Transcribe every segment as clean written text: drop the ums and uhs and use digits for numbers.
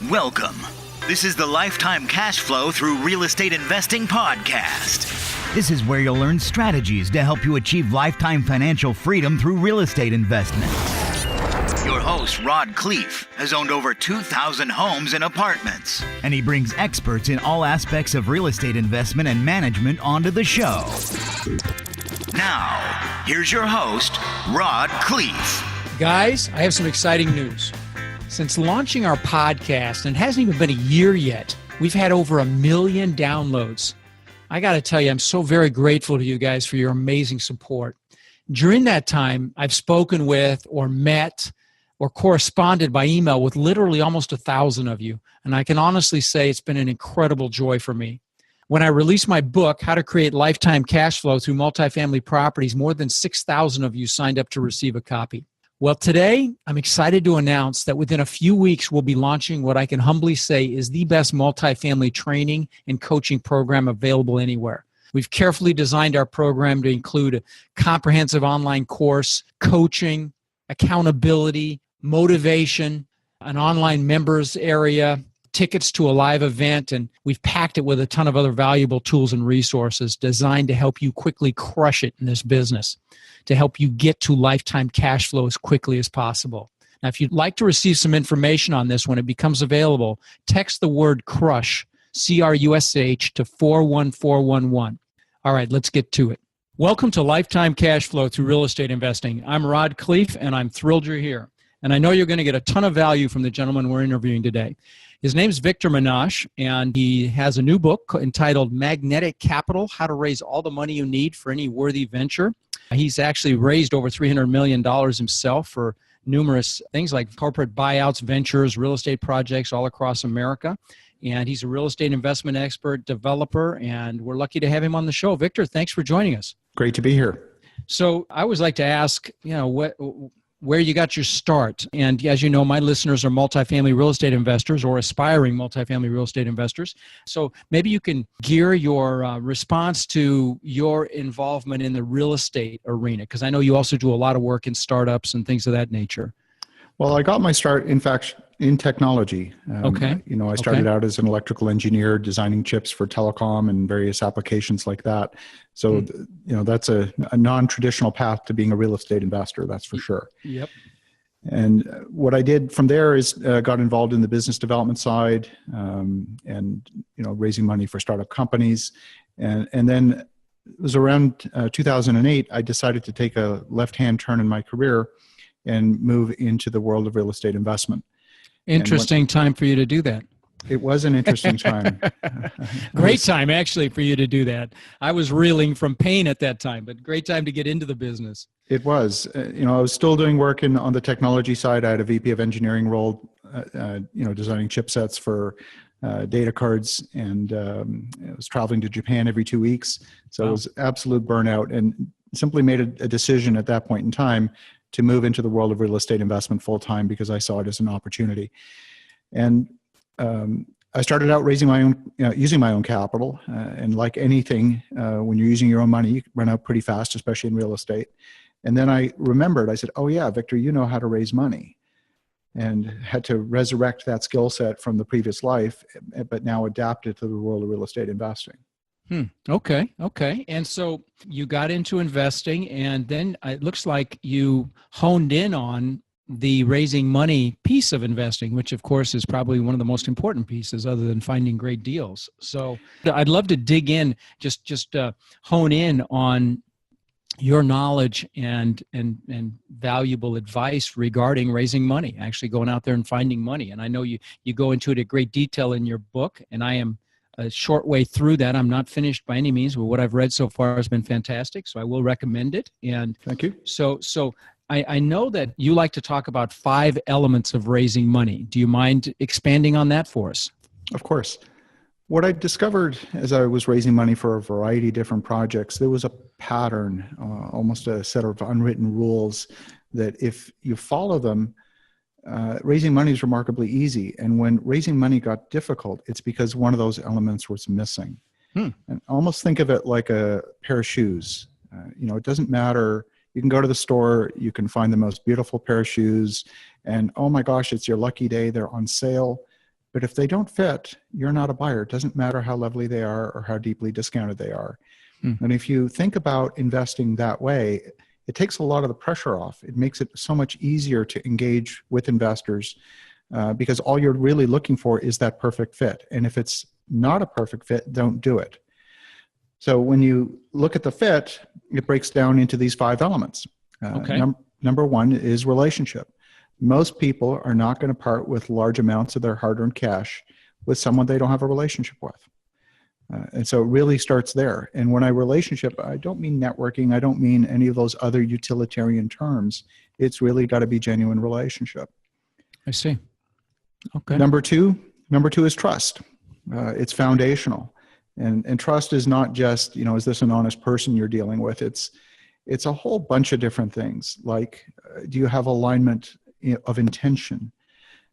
Welcome. This is the Lifetime Cash Flow Through Real Estate Investing podcast. This is where you'll learn strategies to help you achieve lifetime financial freedom through real estate investment. Your host, Riyad Khleif, has owned over 2,000 homes and apartments, and he brings experts in all aspects of real estate investment and management onto the show. Now, here's your host, Riyad Khleif. Guys, I have some exciting news. Since launching our podcast, and it hasn't even been a year yet, we've had over 1 million downloads. I got to tell you, I'm so very grateful to you guys for your amazing support. During that time, I've spoken with or met or corresponded by email with literally almost 1,000 of you. And I can honestly say it's been an incredible joy for me. When I released my book, How to Create Lifetime Cash Flow Through Multifamily Properties, more than 6,000 of you signed up to receive a copy. Well, today, I'm excited to announce that within a few weeks, we'll be launching what I can humbly say is the best multifamily training and coaching program available anywhere. We've carefully designed our program to include a comprehensive online course, coaching, accountability, motivation, an online members area, tickets to a live event, and we've packed it with a ton of other valuable tools and resources designed to help you quickly crush it in this business, to help you get to lifetime cash flow as quickly as possible. Now, if you'd like to receive some information on this when it becomes available, text the word CRUSH, C-R-U-S-H, to 41411. All right, let's get to it. Welcome to Lifetime Cash Flow Through Real Estate Investing. I'm Riyad Khleif, and I'm thrilled you're here. And I know you're going to get a ton of value from the gentleman we're interviewing today. His name's Victor Menasce, and he has a new book entitled Magnetic Capital, How to Raise All the Money You Need for Any Worthy Venture. He's actually raised over $300 million himself for numerous things like corporate buyouts, ventures, real estate projects all across America. And he's a real estate investment expert, developer, and we're lucky to have him on the show. Victor, thanks for joining us. Great to be here. So I always like to ask, where you got your start. And as you know, my listeners are multifamily real estate investors or aspiring multifamily real estate investors. So maybe you can gear your response to your involvement in the real estate arena, because I know you also do a lot of work in startups and things of that nature. Well, I got my start, in fact, in technology. Okay. I started out as an electrical engineer, designing chips for telecom and various applications like that. So, that's a non-traditional path to being a real estate investor, that's for sure. Yep. And what I did from there is got involved in the business development side and raising money for startup companies. And then it was around 2008, I decided to take a left-hand turn in my career and move into the world of real estate investment. Interesting time for you to do that. It was an interesting time. Great time, actually, for you to do that. I was reeling from pain at that time, but great time to get into the business. It was. I was still doing work on the technology side. I had a VP of engineering role, designing chipsets for data cards, and I was traveling to Japan every 2 weeks. So It was absolute burnout, and simply made a decision at that point in time to move into the world of real estate investment full time because I saw it as an opportunity. And I started out raising my own, using my own capital. And like anything, when you're using your own money, you run out pretty fast, especially in real estate. And then I remembered, I said, oh yeah, Victor, you know how to raise money. And had to resurrect that skill set from the previous life, but now adapt it to the world of real estate investing. Okay. And so you got into investing, and then it looks like you honed in on the raising money piece of investing, which of course is probably one of the most important pieces other than finding great deals. So I'd love to dig in, just hone in on your knowledge and valuable advice regarding raising money, actually going out there and finding money. And I know you go into it at great detail in your book, and I am a short way through that. I'm not finished by any means, but what I've read so far has been fantastic. So I will recommend it. And thank you. So I know that you like to talk about 5 elements of raising money. Do you mind expanding on that for us? Of course. What I discovered as I was raising money for a variety of different projects, there was a pattern, almost a set of unwritten rules that if you follow them, raising money is remarkably easy. And when raising money got difficult, it's because one of those elements was missing. And almost think of it like a pair of shoes. It doesn't matter. You can go to the store, you can find the most beautiful pair of shoes, and oh my gosh, it's your lucky day, they're on sale. But if they don't fit, you're not a buyer. It doesn't matter how lovely they are or how deeply discounted they are. And if you think about investing that way, it takes a lot of the pressure off. It makes it so much easier to engage with investors because all you're really looking for is that perfect fit. And if it's not a perfect fit, don't do it. So when you look at the fit, it breaks down into these 5 elements. Number 1 is relationship. Most people are not going to part with large amounts of their hard-earned cash with someone they don't have a relationship with. And so it really starts there. And when I relationship, I don't mean networking. I don't mean any of those other utilitarian terms. It's really got to be genuine relationship. I see. Okay. Number two is trust. It's foundational. And trust is not just, is this an honest person you're dealing with? It's a whole bunch of different things. Like, do you have alignment of intention?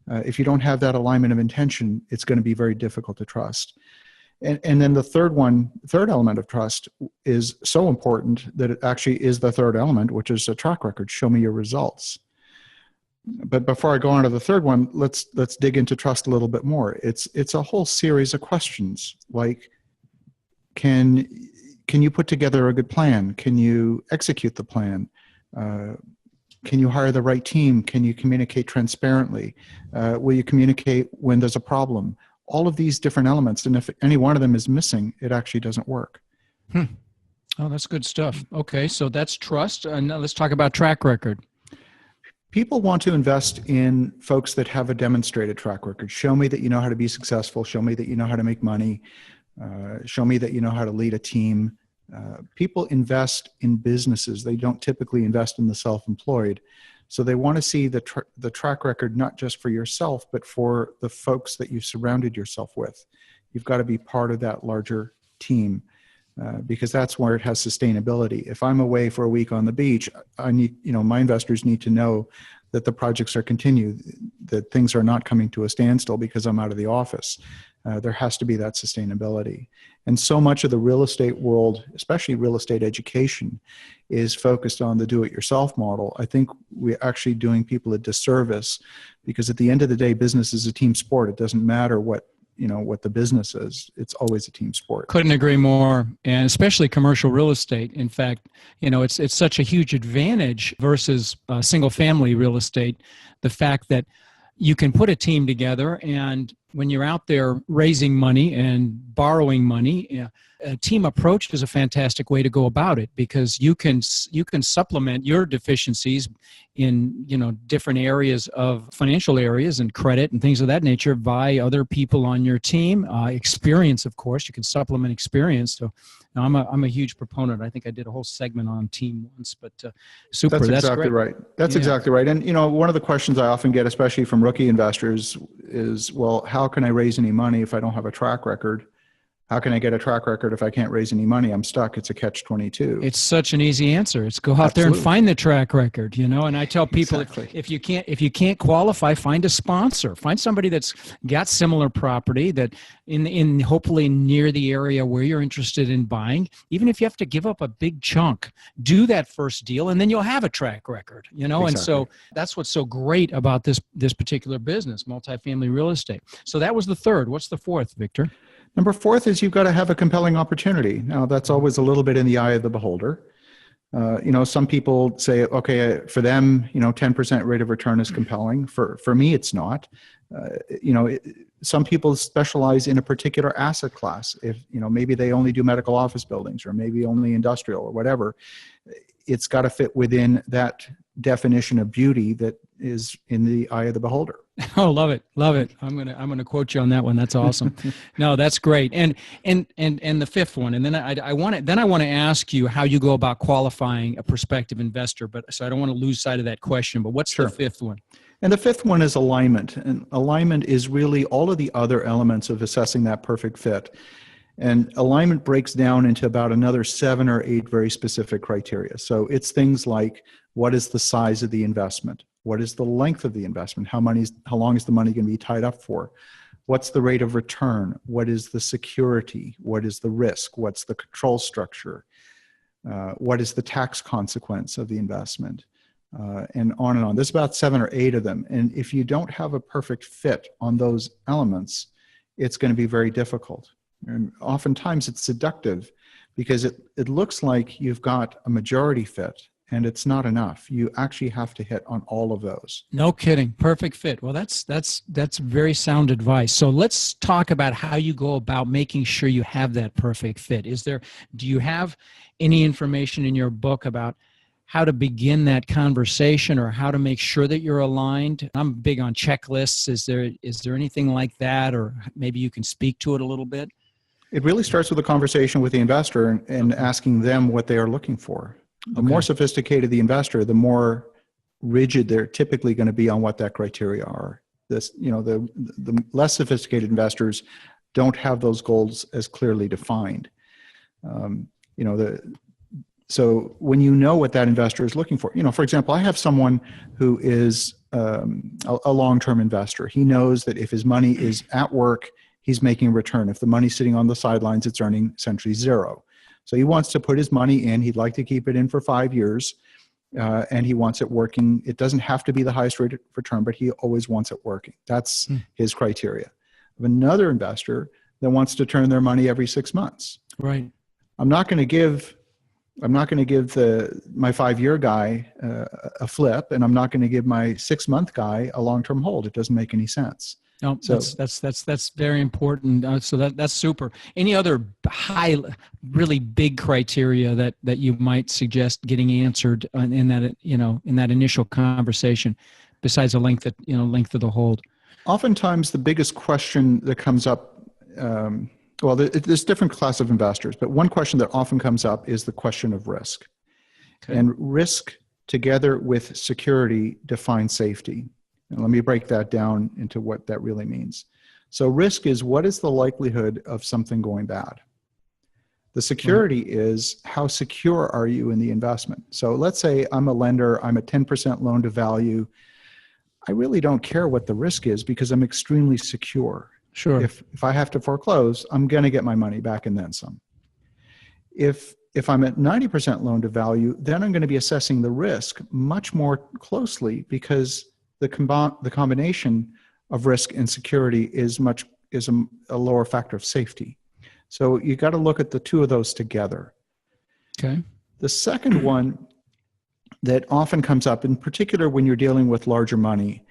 If you don't have that alignment of intention, it's going to be very difficult to trust. And then the third element of trust is so important that it actually is the third element, which is a track record. Show me your results. But before I go on to the third one, let's dig into trust a little bit more. It's a whole series of questions like, can you put together a good plan? Can you execute the plan? Can you hire the right team? Can you communicate transparently? Will you communicate when there's a problem? All of these different elements. And if any one of them is missing, it actually doesn't work. Oh, that's good stuff. Okay, so that's trust. Now let's talk about track record. People want to invest in folks that have a demonstrated track record. Show me that you know how to be successful. Show me that you know how to make money. Show me that you know how to lead a team. People invest in businesses. They don't typically invest in the self-employed. So they want to see the track record, not just for yourself, but for the folks that you've surrounded yourself with. You've got to be part of that larger team because that's where it has sustainability. If I'm away for a week on the beach, I need, my investors need to know that the projects are continued, that things are not coming to a standstill because I'm out of the office. There has to be that sustainability. And so much of the real estate world, especially real estate education, is focused on the do-it-yourself model. I think we're actually doing people a disservice because at the end of the day, business is a team sport. It doesn't matter what the business is. It's always a team sport. Couldn't agree more. And especially commercial real estate. In fact, it's such a huge advantage versus single family real estate. The fact that you can put a team together, and when you're out there raising money and borrowing money, a team approach is a fantastic way to go about it because you can supplement your deficiencies in different areas of financial areas and credit and things of that nature by other people on your team. Experience, of course, you can supplement experience. So I'm a huge proponent. I think I did a whole segment on team once, but super. That's exactly great. right. That's exactly right. And one of the questions I often get, especially from rookie investors, is, well, how can I raise any money if I don't have a track record? How can I get a track record if I can't raise any money? I'm stuck. It's a catch-22. It's such an easy answer. It's go out there and find the track record, And I tell people, if you can't qualify, find a sponsor. Find somebody that's got similar property that in hopefully near the area where you're interested in buying. Even if you have to give up a big chunk, do that first deal, and then you'll have a track record. Exactly. And so that's what's so great about this particular business, multifamily real estate. So that was the third. What's the fourth, Victor? Number fourth is you've got to have a compelling opportunity. Now, that's always a little bit in the eye of the beholder. Some people say, okay, for them, 10% rate of return is compelling. For me, it's not. Some people specialize in a particular asset class. If, maybe they only do medical office buildings or maybe only industrial or whatever. It's got to fit within that definition of beauty that is in the eye of the beholder. Oh, love it. I'm gonna quote you on that one. That's awesome. No, that's great. And the fifth one, and then I want to ask you how you go about qualifying a prospective investor. But so I don't want to lose sight of that question. But what's the fifth one? And the fifth one is alignment. And alignment is really all of the other elements of assessing that perfect fit. And alignment breaks down into about another 7 or 8 very specific criteria. So it's things like, what is the size of the investment? What is the length of the investment? How long is the money going to be tied up for? What's the rate of return? What is the security? What is the risk? What's the control structure? What is the tax consequence of the investment? and on and on. There's about 7 or 8 of them. And if you don't have a perfect fit on those elements, it's going to be very difficult. And oftentimes it's seductive because it looks like you've got a majority fit, and it's not enough. You actually have to hit on all of those. No kidding. Perfect fit. Well, that's very sound advice. So let's talk about how you go about making sure you have that perfect fit. Do you have any information in your book about how to begin that conversation or how to make sure that you're aligned? I'm big on checklists. Is there anything like that, or maybe you can speak to it a little bit? It really starts with a conversation with the investor and asking them what they are looking for. The more sophisticated the investor, the more rigid they're typically going to be on what that criteria are. The less sophisticated investors don't have those goals as clearly defined. So when you know what that investor is looking for, for example, I have someone who is a long-term investor. He knows that if his money is at work, he's making a return. If the money's sitting on the sidelines, it's earning essentially zero. So he wants to put his money in. He'd like to keep it in for 5 years, and he wants it working. It doesn't have to be the highest rate of return, but he always wants it working. That's his criteria. I have another investor that wants to turn their money every 6 months. Right. I'm not going to give my 5-year guy a flip, and I'm not going to give my 6-month guy a long-term hold. It doesn't make any sense. No, so that's very important. So that's super. Any other really big criteria that you might suggest getting answered in that initial conversation, besides the length of the hold? Oftentimes, the biggest question that comes up. There's different class of investors, but one question that often comes up is the question of risk. Okay. And risk, together with security, defines safety. And let me break that down into what that really means. So risk is, what is the likelihood of something going bad? The security is, how secure are you in the investment? So let's say I'm a lender, I'm a 10% loan to value. I really don't care what the risk is because I'm extremely secure. Sure. If I have to foreclose, I'm going to get my money back and then some. If I'm at 90% loan to value, then I'm going to be assessing the risk much more closely because the combination of risk and security is a lower factor of safety. So you got to look at the two of those together. Okay. The second one that often comes up, in particular when you're dealing with larger money,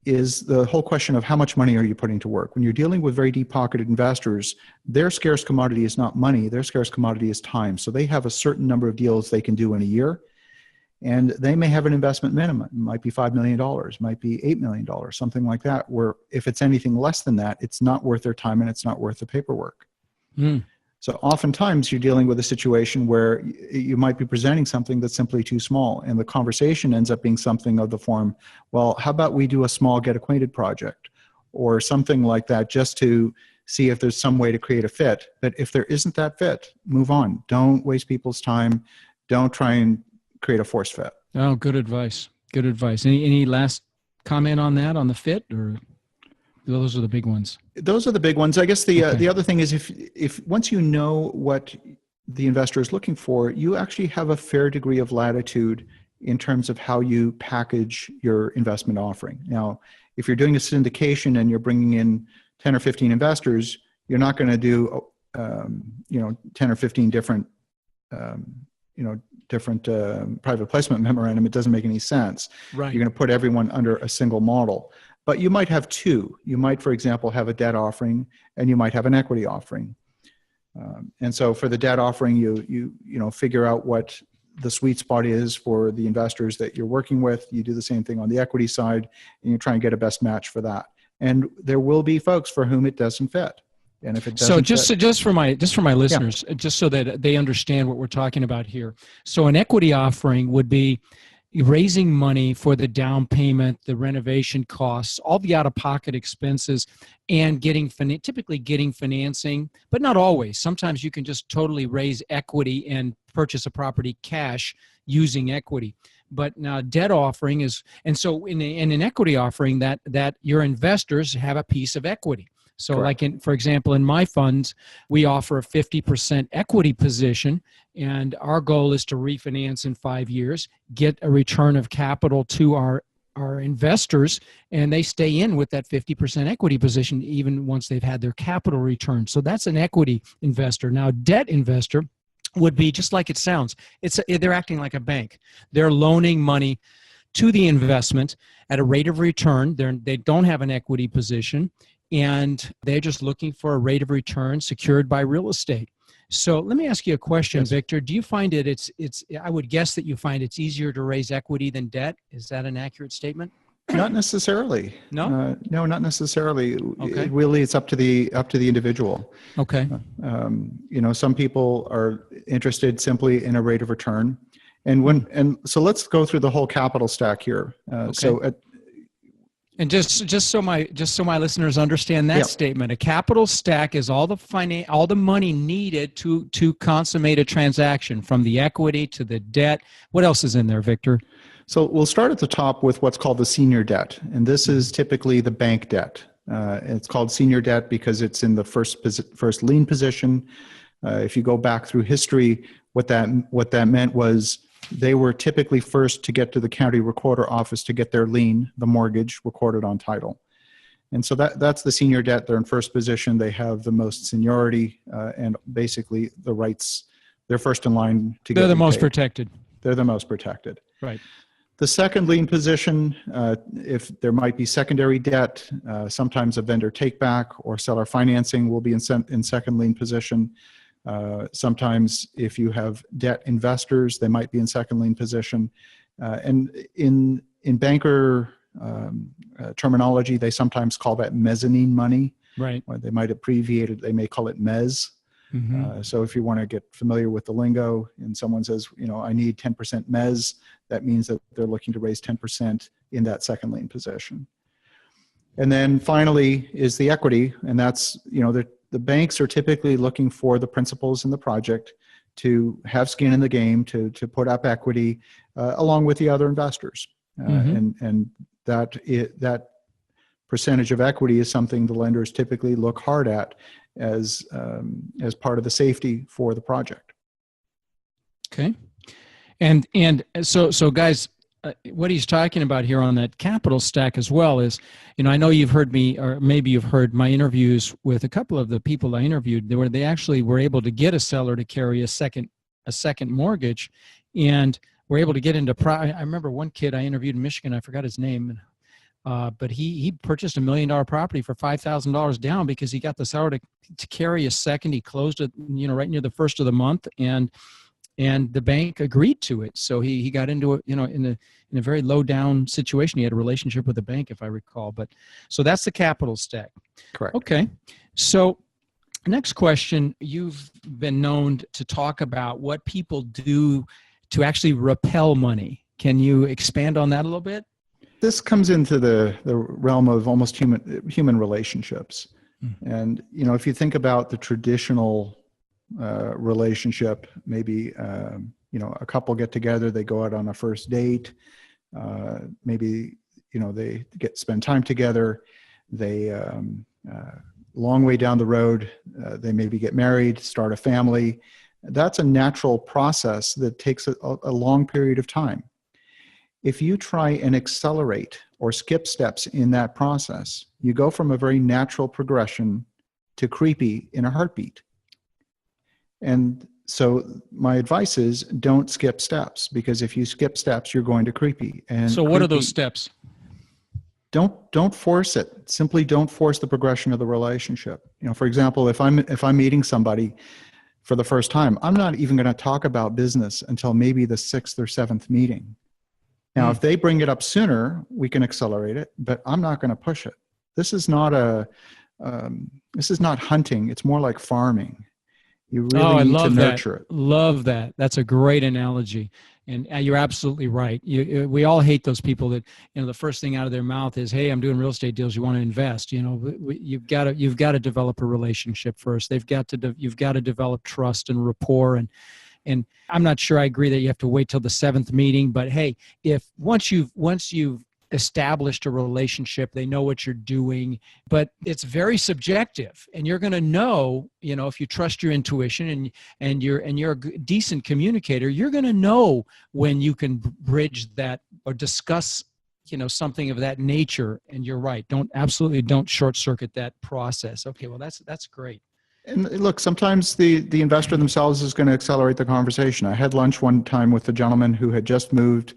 is the whole question of how much money are you putting to work? When you're dealing with very deep-pocketed investors, their scarce commodity is not money, their scarce commodity is time. So they have a certain number of deals they can do in a year, and they may have an investment minimum. It might be $5 million, might be $8 million, something like that, where if it's anything less than that, it's not worth their time and it's not worth the paperwork. So oftentimes you're dealing with a situation where you might be presenting something that's simply too small, and the conversation ends up being something of the form, well, how about we do a small get acquainted project or something like that, just to see if there's some way to create a fit. But if there isn't that fit, move on. Don't waste people's time. Don't try and create a force fit. Oh, good advice. Good advice. Any last comment on that, on the fit, or those are the big ones? Those are the big ones. I guess the other thing is if once you know what the investor is looking for, you actually have a fair degree of latitude in terms of how you package your investment offering. Now, if you're doing a syndication and you're bringing in 10 or 15 investors, you're not going to do 10 or 15 different private placement memorandum. It doesn't make any sense. Right. You're going to put everyone under a single model. But you might have two. You might, for example, have a debt offering and you might have an equity offering. And so for the debt offering, you figure out what the sweet spot is for the investors that you're working with. You do the same thing on the equity side, and you try and get a best match for that. And there will be folks for whom it doesn't fit. And if it doesn't just for my listeners, just so that they understand what we're talking about here. So an equity offering would be raising money for the down payment, the renovation costs, all the out-of-pocket expenses, and typically getting financing, but not always. Sometimes you can just totally raise equity and purchase a property cash using equity. But now debt offering is, and so in an equity offering, that your investors have a piece of equity. So Correct. for example, in my funds, we offer a 50% equity position, and our goal is to refinance in 5 years, get a return of capital to our investors, and they stay in with that 50% equity position even once they've had their capital return. So that's an equity investor. Now, debt investor would be just like it sounds. They're acting like a bank. They're loaning money to the investment at a rate of return. They don't have an equity position, and they're just looking for a rate of return secured by real estate. So let me ask you a question, Yes. Victor. Do you find I would guess that you find it's easier to raise equity than debt. Is that an accurate statement? Not necessarily. No? No, not necessarily. Okay. It's up to the individual. Okay. Some people are interested simply in a rate of return. And so let's go through the whole capital stack here. Okay. And just so my listeners understand that statement, a capital stack is all the money needed to consummate a transaction, from the equity to the debt. What else is in there, Victor? So we'll start at the top with what's called the senior debt, and this is typically the bank debt. It's called senior debt because it's in the first lien position. If you go back through history, what that meant was they were typically first to get to the county recorder office to get their lien, the mortgage, recorded on title. And so that's the senior debt. They're in first position. They have the most seniority and basically the rights. They're first in line to get. They're the most paid. protected. They're the most protected. Right. The second lien position, if there might be secondary debt, sometimes a vendor take back or seller financing will be in second lien position. Sometimes if you have debt investors, they might be in second lien position. And in banker terminology, they sometimes call that mezzanine money. Right. Or they might abbreviate it. They may call it mezz. Mm-hmm. So if you want to get familiar with the lingo and someone says, I need 10% mezz, that means that they're looking to raise 10% in that second lien position. And then finally is the equity. And that's, the banks are typically looking for the principals in the project to have skin in the game, to put up equity along with the other investors. And that percentage of equity is something the lenders typically look hard at as part of the safety for the project. Okay. And so guys, what he's talking about here on that capital stack as well is, I know you've heard me, or maybe you've heard my interviews with a couple of the people I interviewed, where they actually were able to get a seller to carry a second mortgage, and were able to get into. I remember one kid I interviewed in Michigan. I forgot his name. But he purchased $1 million property for $5,000 down because he got the seller to carry a second. He closed it, right near the first of the month, and the bank agreed to it. So he got into it, in a very low down situation. He had a relationship with the bank, if I recall. But so that's the capital stack. Correct. Okay. So next question, you've been known to talk about what people do to actually repel money. Can you expand on that a little bit? This comes into the realm of almost human relationships. And, if you think about the traditional relationship, maybe, a couple get together, they go out on a first date, maybe, they spend time together, they, long way down the road, they maybe get married, start a family. That's a natural process that takes a long period of time. If you try and accelerate or skip steps in that process, you go from a very natural progression to creepy in a heartbeat. And so my advice is don't skip steps, because if you skip steps, you're going to creepy. And so what are those steps? Don't force it. Simply don't force the progression of the relationship. For example, if I'm meeting somebody for the first time, I'm not even going to talk about business until maybe the 6th or 7th meeting. Now, if they bring it up sooner, we can accelerate it, but I'm not going to push it. This is not hunting. It's more like farming. You really need to nurture it. Love that. That's a great analogy. And you're absolutely right. We all hate those people that, the first thing out of their mouth is, "Hey, I'm doing real estate deals. You want to invest?" You've got to develop a relationship first. You've got to develop trust and rapport. And I'm not sure I agree that you have to wait till the 7th meeting, but hey, if once you've established a relationship. They know what you're doing, but it's very subjective. And you're going to know, if you trust your intuition and you're a decent communicator, you're going to know when you can bridge that or discuss, something of that nature. And you're right. Don't short circuit that process. Okay. Well, that's great. And look, sometimes the investor themselves is going to accelerate the conversation. I had lunch one time with a gentleman who had just moved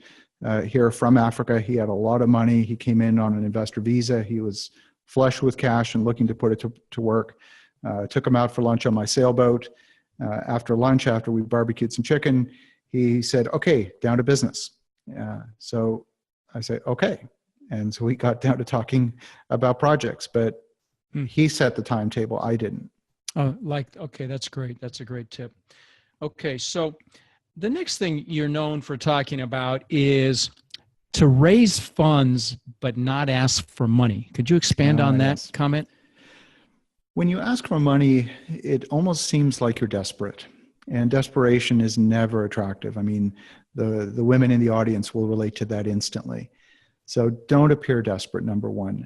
here from Africa. He had a lot of money. He came in on an investor visa. He was flush with cash and looking to put it to work. Took him out for lunch on my sailboat. After lunch, after we barbecued some chicken, he said, "Okay, down to business." So I said, "Okay." And so we got down to talking about projects, but he set the timetable. I didn't. Oh, okay, that's great. That's a great tip. Okay, so the next thing you're known for talking about is to raise funds but not ask for money. Could you expand on that comment? When you ask for money, it almost seems like you're desperate, and desperation is never attractive. I mean, the women in the audience will relate to that instantly. So don't appear desperate, number one.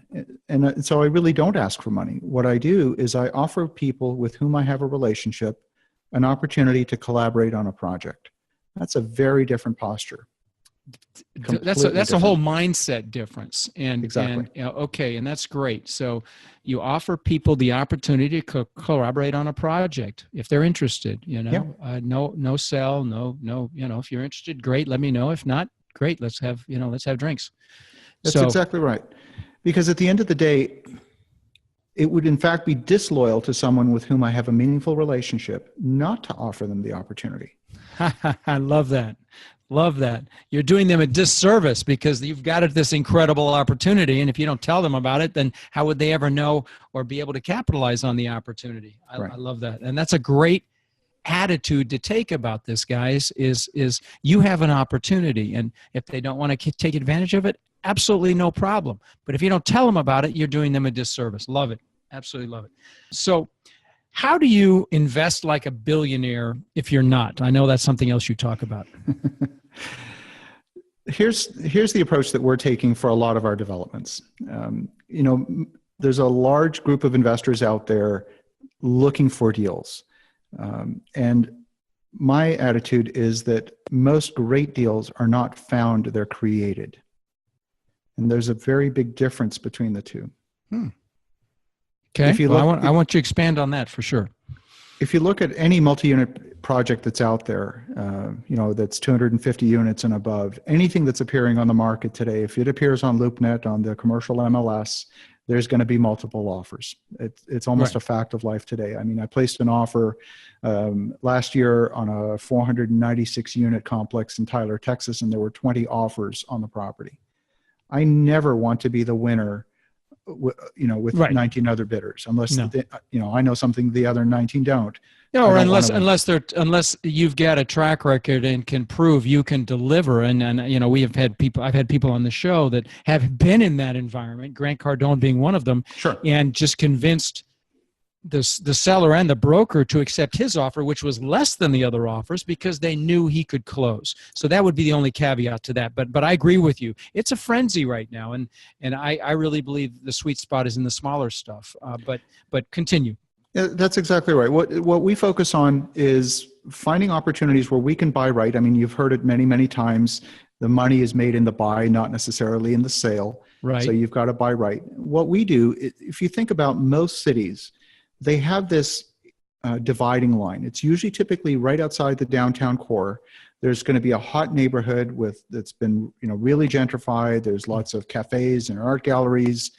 And so I really don't ask for money. What I do is I offer people with whom I have a relationship an opportunity to collaborate on a project. That's a very different posture. That's a whole mindset difference. And exactly. And, okay, and that's great. So you offer people the opportunity to collaborate on a project if they're interested. No sell, no. If you're interested, great. Let me know. If not, great. Let's have drinks. That's exactly right. Because at the end of the day, it would in fact be disloyal to someone with whom I have a meaningful relationship not to offer them the opportunity. I love that. Love that. You're doing them a disservice because you've got this incredible opportunity. And if you don't tell them about it, then how would they ever know or be able to capitalize on the opportunity? I love that. And that's a great attitude to take about this, guys, is you have an opportunity. And if they don't want to take advantage of it, absolutely no problem. But if you don't tell them about it, you're doing them a disservice. Love it. Absolutely love it. So how do you invest like a billionaire if you're not? I know that's something else you talk about. Here's the approach that we're taking for a lot of our developments. There's a large group of investors out there looking for deals. And my attitude is that most great deals are not found, they're created. And there's a very big difference between the two. Okay, I want you to expand on that for sure. If you look at any multi-unit project that's out there, that's 250 units and above, anything that's appearing on the market today, if it appears on LoopNet, on the commercial MLS, there's going to be multiple offers. It's almost a fact of life today. I mean, I placed an offer last year on a 496 unit complex in Tyler, Texas, and there were 20 offers on the property. I never want to be the winner, with 19 other bidders, unless I know something the other 19 don't. Or unless you've got a track record and can prove you can deliver. And I've had people on the show that have been in that environment, Grant Cardone being one of them, and just convinced the seller and the broker to accept his offer, which was less than the other offers, because they knew he could close. So that would be the only caveat to that. But I agree with you. It's a frenzy right now, and I really believe the sweet spot is in the smaller stuff. But continue. Yeah, that's exactly right. What we focus on is finding opportunities where we can buy right. I mean, you've heard it many, many times. The money is made in the buy, not necessarily in the sale. Right. So you've got to buy right. What we do, if you think about most cities, they have this dividing line. It's usually typically right outside the downtown core. There's going to be a hot neighborhood that's been really gentrified. There's lots of cafes and art galleries,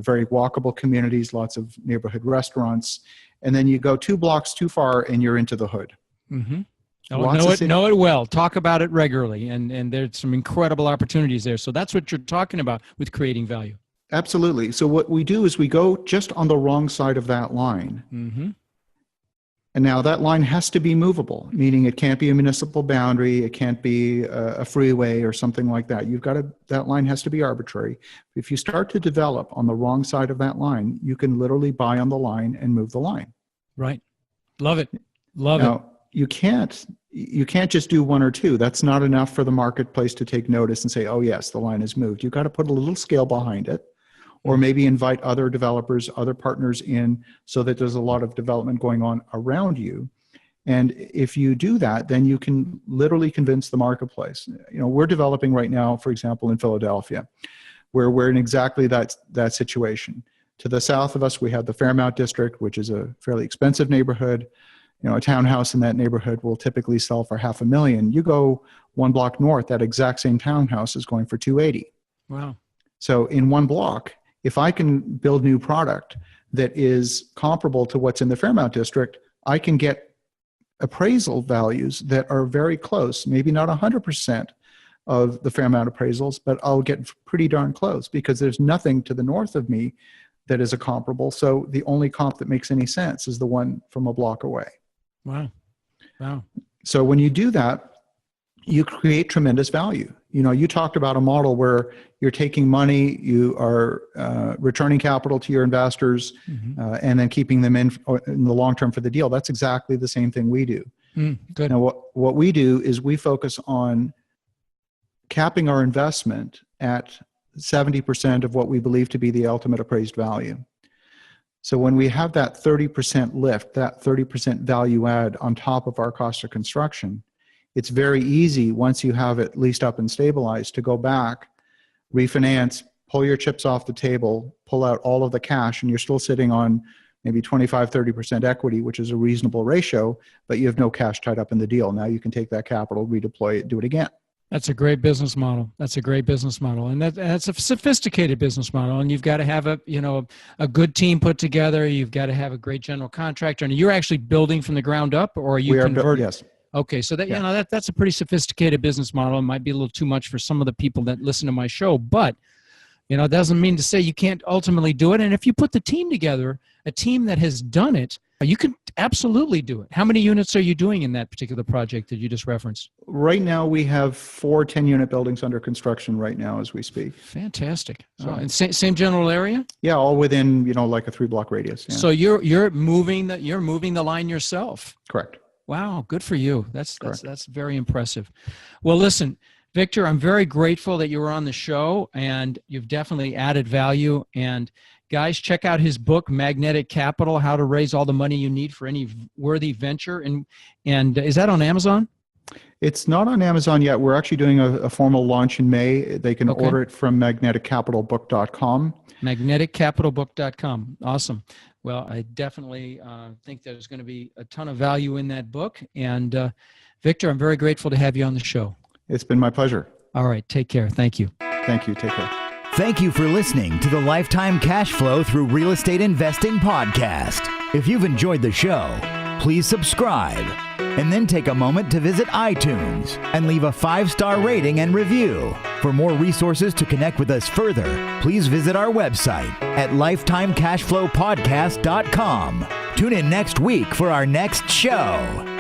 very walkable communities, lots of neighborhood restaurants. And then you go 2 blocks too far and you're into the hood. Know it well. Talk about it regularly. And there's some incredible opportunities there. So that's what you're talking about with creating value. Absolutely. So what we do is we go just on the wrong side of that line. And now that line has to be movable, meaning it can't be a municipal boundary. It can't be a freeway or something like that. That line has to be arbitrary. If you start to develop on the wrong side of that line, you can literally buy on the line and move the line. Right. Love it. Love it. you can't just do one or two. That's not enough for the marketplace to take notice and say, oh yes, the line has moved. You've got to put a little scale behind it, or maybe invite other developers, other partners in, so that there's a lot of development going on around you. And if you do that, then you can literally convince the marketplace. We're developing right now, for example, in Philadelphia, where we're in exactly that situation. To the south of us, we have the Fairmount district, which is a fairly expensive neighborhood. A townhouse in that neighborhood will typically sell for $500,000. You go one block north, that exact same townhouse is going for $280,000. Wow. So in one block, if I can build new product that is comparable to what's in the Fairmount district, I can get appraisal values that are very close, maybe not 100% of the Fairmount appraisals, but I'll get pretty darn close, because there's nothing to the north of me that is a comparable. So the only comp that makes any sense is the one from a block away. Wow. So when you do that, you create tremendous value. You talked about a model where you're taking money, you are returning capital to your investors, and then keeping them in the long term for the deal. That's exactly the same thing we do. Good. Now, what we do is we focus on capping our investment at 70% of what we believe to be the ultimate appraised value. So when we have that 30% lift, that 30% value add on top of our cost of construction, it's very easy, once you have it leased up and stabilized, to go back, refinance, pull your chips off the table, pull out all of the cash, and you're still sitting on maybe 25, 30% equity, which is a reasonable ratio, but you have no cash tied up in the deal. Now you can take that capital, redeploy it, do it again. That's a great business model. And that's a sophisticated business model. And you've got to have a good team put together. You've got to have a great general contractor. And you're actually building from the ground up, or are you converting? Yes. Okay, so that's a pretty sophisticated business model. It might be a little too much for some of the people that listen to my show, but it doesn't mean to say you can't ultimately do it. And if you put the team together, a team that has done it, you can absolutely do it. How many units are you doing in that particular project that you just referenced? Right now, we have 4 10-unit buildings under construction right now as we speak. Fantastic. So, and same general area? Yeah, all within like a 3-block radius. Yeah. So you're moving the line yourself. Correct. Wow, good for you. That's very impressive. Well, listen, Victor, I'm very grateful that you were on the show, and you've definitely added value. And guys, check out his book, Magnetic Capital: How to Raise All the Money You Need for Any Worthy Venture. And is that on Amazon? It's not on Amazon yet. We're actually doing a formal launch in May. They can order it from magneticcapitalbook.com. Magneticcapitalbook.com. Awesome. Well, I definitely think there's going to be a ton of value in that book. And Victor, I'm very grateful to have you on the show. It's been my pleasure. All right. Take care. Thank you. Thank you. Take care. Thank you for listening to the Lifetime Cash Flow Through Real Estate Investing podcast. If you've enjoyed the show, please subscribe and then take a moment to visit iTunes and leave a 5-star rating and review. For more resources to connect with us further, please visit our website at lifetimecashflowpodcast.com. Tune in next week for our next show.